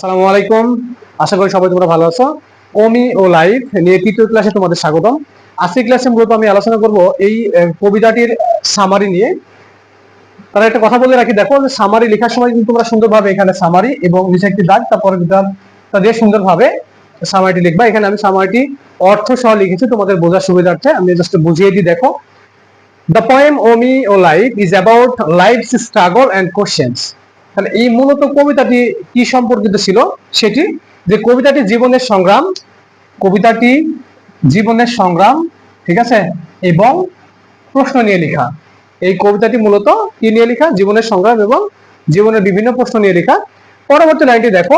আসসালামু আলাইকুম। আশা করি সবাই তোমরা ভালো আছো। ওমি ও লাইফ নিয়ে তৃতীয় ক্লাসে তোমাদের স্বাগতম। আজকের ক্লাসে মূলত আমি আলোচনা করব এই কবিতাটির সামারি নিয়ে। তার একটা কথা বলে রাখি, দেখো সামারি লেখার সময় কিন্তু তোমরা সুন্দরভাবে এখানে সামারি এবং নিচে একটি দাগ, তারপরে তা দিয়ে সুন্দরভাবে সামারিটি লিখবা। এখানে আমি সামারিটি অর্থ সহ লিখেছি তোমাদের বোঝার সুবিধার্থে, আমি জাস্ট বুঝিয়ে দিই। দেখো, the poem O me O life is about life's struggle and questions. তাহলে এই মূলত কবিতাটি কি সম্পর্কিত ছিল সেটি, যে কবিতাটি জীবনের সংগ্রাম, কবিতাটি জীবনের সংগ্রাম, ঠিক আছে, এবং প্রশ্ন নিয়ে লেখা। এই কবিতাটি মূলত কি নিয়ে লেখা? জীবনের সংগ্রাম এবং জীবনের বিভিন্ন প্রশ্ন নিয়ে লেখা। পরবর্তী লাইনটি দেখো,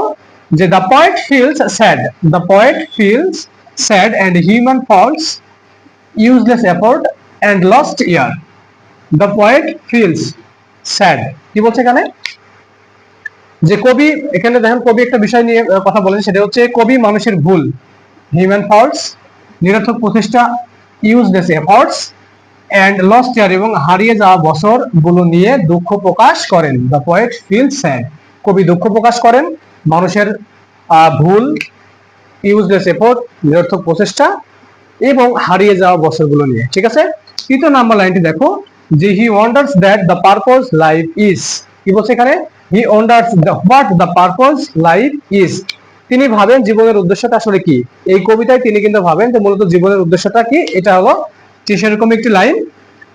যে the poet feels sad, the poet feels sad and human falls useless effort and lost year. The poet feels sad, কি বলছে এখানে? যে কবি, এখানে দেখেন কবি একটা বিষয় নিয়ে কথা বলেন, সেটা হচ্ছে কবি মানুষের ভুল, হিউম্যান ফল্টস, নিরর্থক প্রচেষ্টা, useless efforts and lost year, এবং হারিয়ে যাওয়া বছর গুলো নিয়ে দুঃখ প্রকাশ করেন। দ্য পয়েট ফিল স্যাড, কবি দুঃখ প্রকাশ করেন মানুষের ভুল, ইউজলেস এফোর্ট, নিরর্থক প্রচেষ্টা এবং হারিয়ে যাওয়া বছরগুলো নিয়ে। ঠিক আছে, তৃতীয় নাম্বার লাইনটি দেখো, যে he wonders that the purpose life is. কি বলছে এখানে? He wonders what the purpose life is. তিনি ভাবেন জীবনের উদ্দেশ্যটা আসলে কি। এই কবিতায় তিনি কিন্তু ভাবেন যে মূলত জীবনের উদ্দেশ্যটা কি, এটা হলো সেরকম একটি লাইন।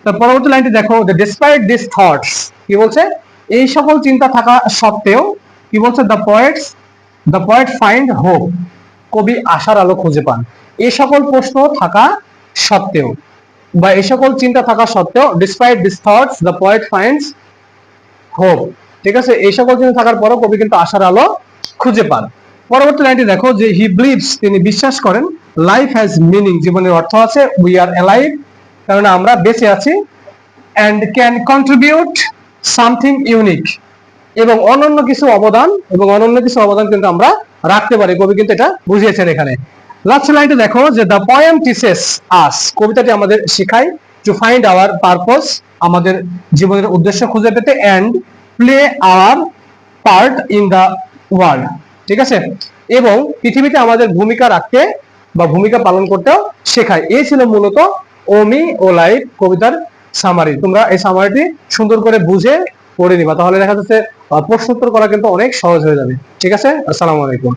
তার পরবর্তী লাইনটি দেখো, ডিসপাইট দিস থটস, কি বলছে? এই সকল চিন্তা থাকা সত্ত্বেও, কি বলছে? দ্য পয়েট ফাইন্ড হোপ, কবি আশার আলো খুঁজে পান। এই সকল প্রশ্ন থাকা সত্ত্বেও বা এই সকল চিন্তা থাকা সত্ত্বেও, despite this thoughts the poet finds hope. ঠিক আছে, এই সকল চিন্তা থাকার পরও কবি কিন্তু আশার আলো খুঁজে পান। পরবর্তী লাইনটি দেখো, যে হি বিলিভস, তিনি বিশ্বাস করেন, লাইফ হ্যাজ মিনিং, জীবনের অর্থ আছে, উই আর অ্যালাইভ, কারণ আমরা বেঁচে আছি, and can contribute something unique, এবং অনন্য কিছু অবদান কিন্তু আমরা রাখতে পারি। কবি কিন্তু এটা বুঝিয়েছেন এখানে। লাস্ট লাইনটা দেখো, যে দ্য পোয়েম টিচেস আস, কবিতাটি আমাদের শেখায়, টু ফাইন্ড আওয়ার পারপোজ, আমাদের জীবনের উদ্দেশ্য খুঁজে পেতে, and play our part in the world. ঠিক আছে, এবং পৃথিবীতে আমাদের ভূমিকা রাখতে বা ভূমিকা পালন করতেও শেখায়। এই ছিল মূলত ওমি ও লাইফ কবিতার সামারি। তোমরা এই সামারিটি সুন্দর করে বুঝে পড়ে নিবা, তাহলে দেখা যাচ্ছে প্রশ্নোত্তর করা কিন্তু অনেক সহজ হয়ে যাবে। ঠিক আছে, আসসালামু আলাইকুম।